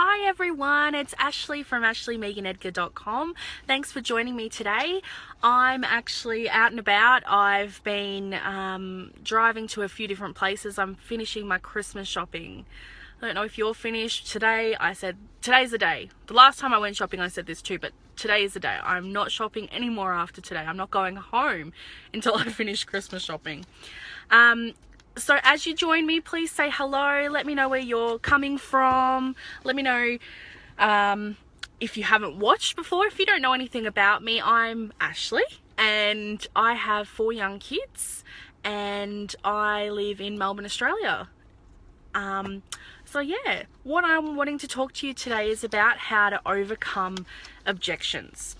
Hi everyone, it's Ashley from ashleymeganedgar.com. Thanks for joining me today. I'm actually out and about. I've been driving to a few different places. I'm finishing my Christmas shopping. I don't know if you're finished. Today I said today's the day. The last time I went shopping I said this too, but today is the day. I'm not shopping anymore after today. I'm not going home until I finish Christmas shopping. So as you join me, please say hello. Let me know where you're coming from. Let me know if you haven't watched before. If you don't know anything about me, I'm Ashley and I have 4 young kids and I live in Melbourne, Australia. So yeah, what I'm wanting to talk to you today is about how to overcome objections.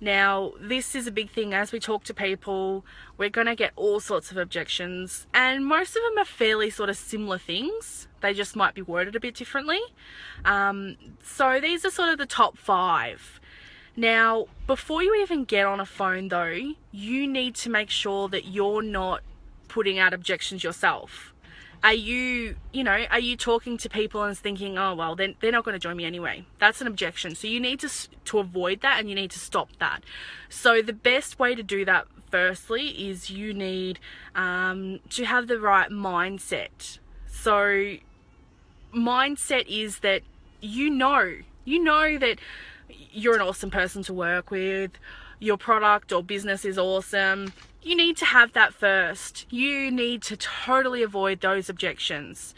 Now, this is a big thing. As we talk to people, we're going to get all sorts of objections, and most of them are fairly sort of similar things. They just might be worded a bit differently. So these are sort of the top 5. Now, before you even get on a phone though, you need to make sure that you're not putting out objections yourself. Are you talking to people and thinking, oh, well, then they're not going to join me anyway? That's an objection. So you need to avoid that and you need to stop that. So the best way to do that, firstly, is you need to have the right mindset. So mindset is that you know that you're an awesome person to work with. Your product or business is awesome. You need to have that first. You need to totally avoid those objections.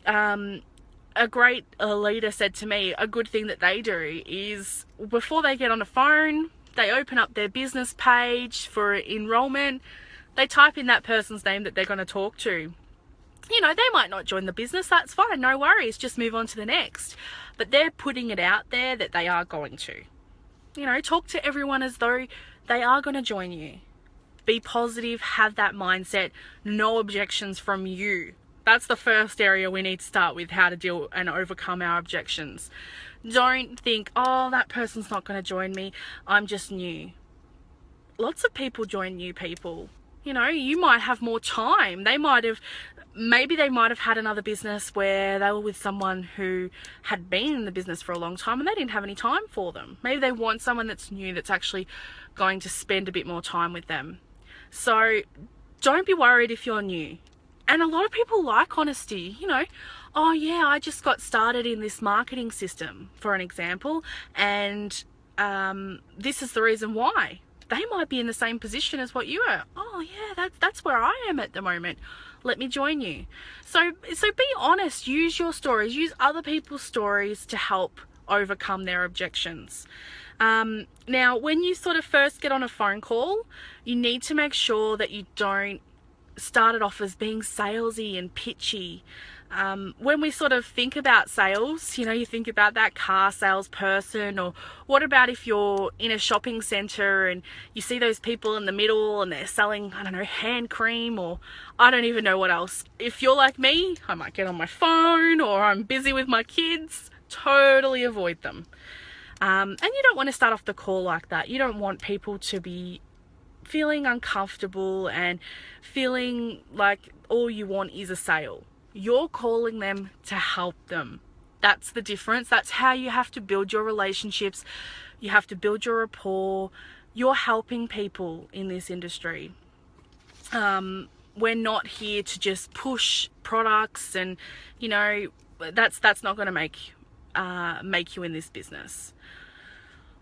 A great leader said to me, a good thing that they do is before they get on the phone, they open up their business page for enrollment. They type in that person's name that they're going to talk to. You know, they might not join the business. That's fine. No worries. Just move on to the next. But they're putting it out there that they are going to. You know, talk to everyone as though they are going to join you. Be positive, have that mindset, no objections from you. That's the first area we need to start with, how to deal and overcome our objections. Don't think, oh, that person's not going to join me. I'm just new. Lots of people join new people. You know, you might have more time. Maybe they might have had another business where they were with someone who had been in the business for a long time and they didn't have any time for them. Maybe they want someone that's new, that's actually going to spend a bit more time with them. So don't be worried if you're new. And a lot of people like honesty, you know. Oh yeah, I just got started in this marketing system, for an example, and this is the reason why. They might be in the same position as what you are. Oh yeah, that's where I am at the moment. Let me join you. So be honest. Use your stories. Use other people's stories to help overcome their objections. Now, when you sort of first get on a phone call, you need to make sure that you don't start it off as being salesy and pitchy. When we sort of think about sales, you know, you think about that car salesperson, or what about if you're in a shopping center and you see those people in the middle and they're selling, I don't know, hand cream, or I don't even know what else. If you're like me, I might get on my phone or I'm busy with my kids. Totally avoid them. And you don't want to start off the call like that. You don't want people to be feeling uncomfortable and feeling like all you want is a sale. You're calling them to help them. That's the difference. That's how you have to build your relationships. You have to build your rapport. You're helping people in this industry. We're not here to just push products, and you know, that's not going to make you in this business.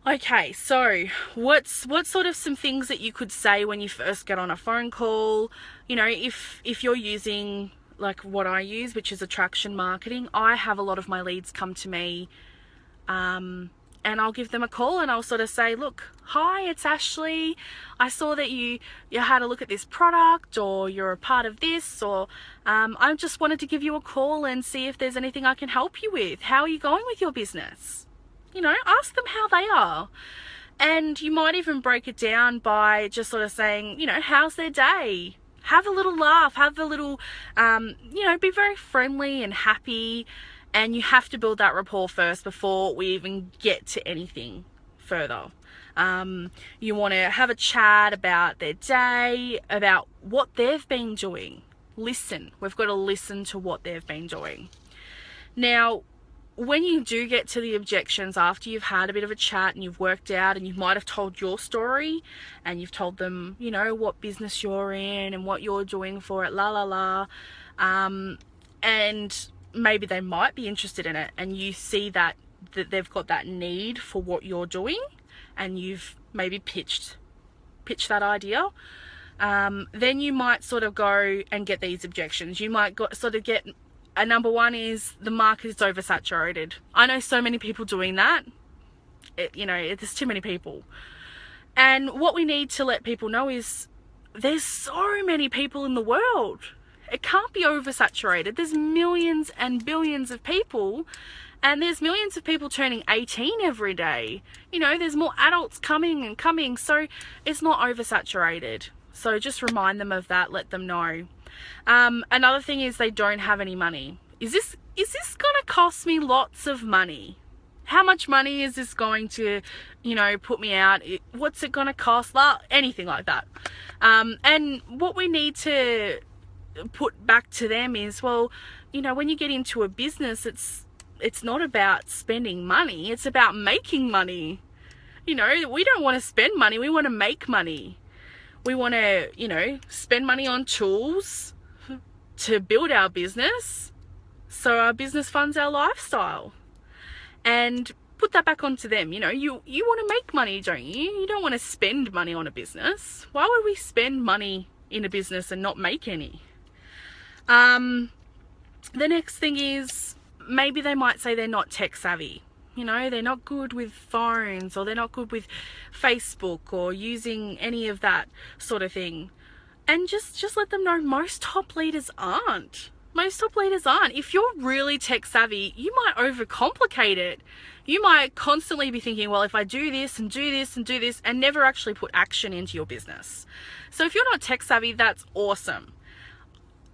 Okay, so what's sort of some things that you could say when you first get on a phone call? You know, if you're using like what I use, which is attraction marketing, I have a lot of my leads come to me, and I'll give them a call and I'll sort of say, look, hi, it's Ashley. I saw that you had a look at this product, or you're a part of this, or I just wanted to give you a call and see if there's anything I can help you with. How are you going with your business? You know, ask them how they are. And you might even break it down by just sort of saying, you know, how's their day? Have a little laugh, have a little, you know, be very friendly and happy. And you have to build that rapport first before we even get to anything further. You want to have a chat about their day, about what they've been doing. Listen. We've got to listen to what they've been doing. Now, when you do get to the objections, after you've had a bit of a chat and you've worked out, and you might have told your story and you've told them, you know, what business you're in and what you're doing for it, and maybe they might be interested in it, and you see that they've got that need for what you're doing, and you've maybe pitched that idea, then you might sort of go and get these objections. You might get a number one is the market is oversaturated. I know so many people doing that. There's too many people. And what we need to let people know is there's so many people in the world. It can't be oversaturated. There's millions and billions of people, and there's millions of people turning 18 every day. There's more adults coming, so it's not oversaturated. So just remind them of that, let them know. Another thing is they don't have any money. Is this gonna cost me lots of money? How much money is this going to, put me out? What's it gonna cost? Anything like that. And what we need to put back to them is, well, when you get into a business, it's not about spending money, it's about making money. We don't want to spend money, we want to make money. We want to, spend money on tools to build our business, so our business funds our lifestyle. And put that back onto them. You want to make money, don't you? You don't want to spend money on a business. Why would we spend money in a business and not make any? The next thing is, maybe they might say they're not tech savvy. They're not good with phones, or they're not good with Facebook or using any of that sort of thing. And just let them know most top leaders aren't. Most top leaders aren't. If you're really tech savvy, you might overcomplicate it. You might constantly be thinking, well, if I do this and do this and do this, and never actually put action into your business. So if you're not tech savvy, that's awesome.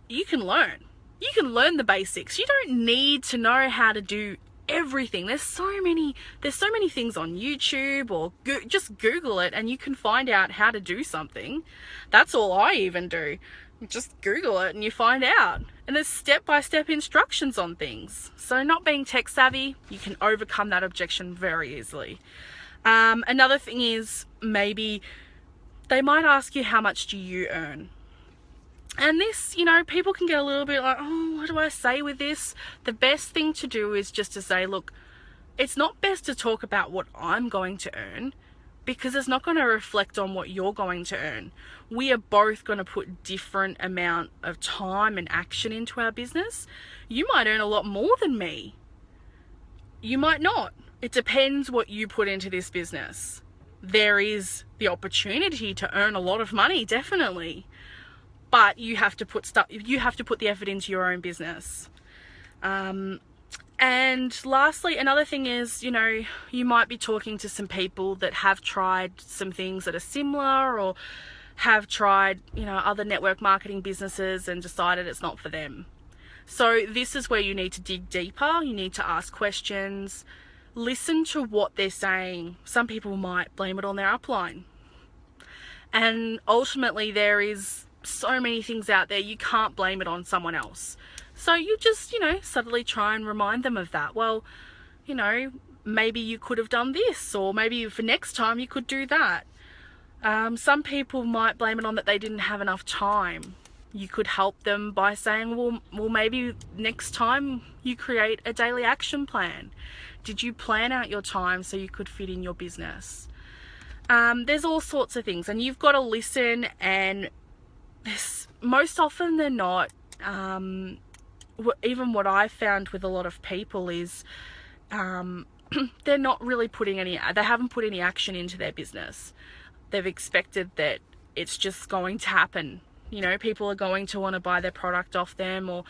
You can learn. You can learn the basics. You don't need to know how to do everything. There's so many things on YouTube, or just Google it and you can find out how to do something. That's all I even do. Just Google it and you find out. And there's step-by-step instructions on things. So not being tech savvy, you can overcome that objection very easily. Another thing is, maybe they might ask you, how much do you earn? And this, people can get a little bit like, oh, what do I say with this? The best thing to do is just to say, look, it's not best to talk about what I'm going to earn, because it's not going to reflect on what you're going to earn. We are both going to put different amount of time and action into our business. You might earn a lot more than me. You might not. It depends what you put into this business. There is the opportunity to earn a lot of money, definitely. But you have to put the effort into your own business. And lastly, another thing is, you might be talking to some people that have tried some things that are similar, or have tried, other network marketing businesses and decided it's not for them. So this is where you need to dig deeper. You need to ask questions, listen to what they're saying. Some people might blame it on their upline. And ultimately there is so many things out there, you can't blame it on someone else. So you just, subtly try and remind them of that. Well, maybe you could have done this, or maybe for next time you could do that. Some people might blame it on that they didn't have enough time. You could help them by saying, well, maybe next time you create a daily action plan. Did you plan out your time so you could fit in your business? There's all sorts of things, and you've got to listen. And most often than not, even what I found with a lot of people is they're not really they haven't put any action into their business. They've expected that it's just going to happen. People are going to want to buy their product off them, or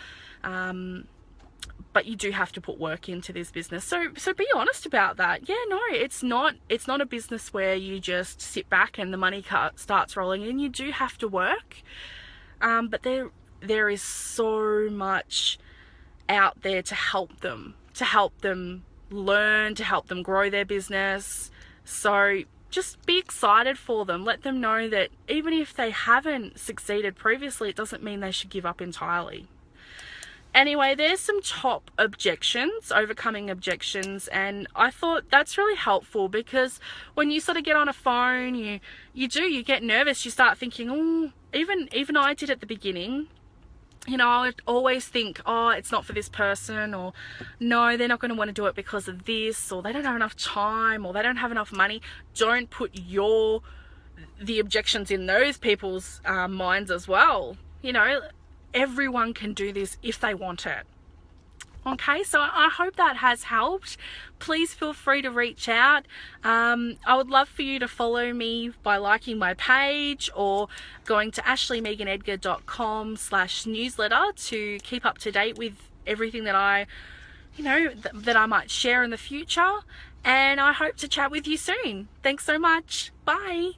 but you do have to put work into this business. So be honest about that. Yeah, no, it's not a business where you just sit back and the money starts rolling in. You do have to work. But there is so much out there to help them learn, to help them grow their business. So just be excited for them. Let them know that even if they haven't succeeded previously, it doesn't mean they should give up entirely. Anyway, there's some top objections, overcoming objections, and I thought that's really helpful because when you sort of get on a phone, you get nervous, you start thinking, oh, even I did at the beginning. You know, I would always think, oh, it's not for this person, or no, they're not going to want to do it because of this, or they don't have enough time, or they don't have enough money. Don't put the objections in those people's minds as well. You know, everyone can do this if they want it. Okay, so I hope that has helped. Please feel free to reach out. I would love for you to follow me by liking my page or going to ashleymeganedgar.com/newsletter to keep up to date with everything that I might share in the future. And I hope to chat with you soon. Thanks so much. Bye.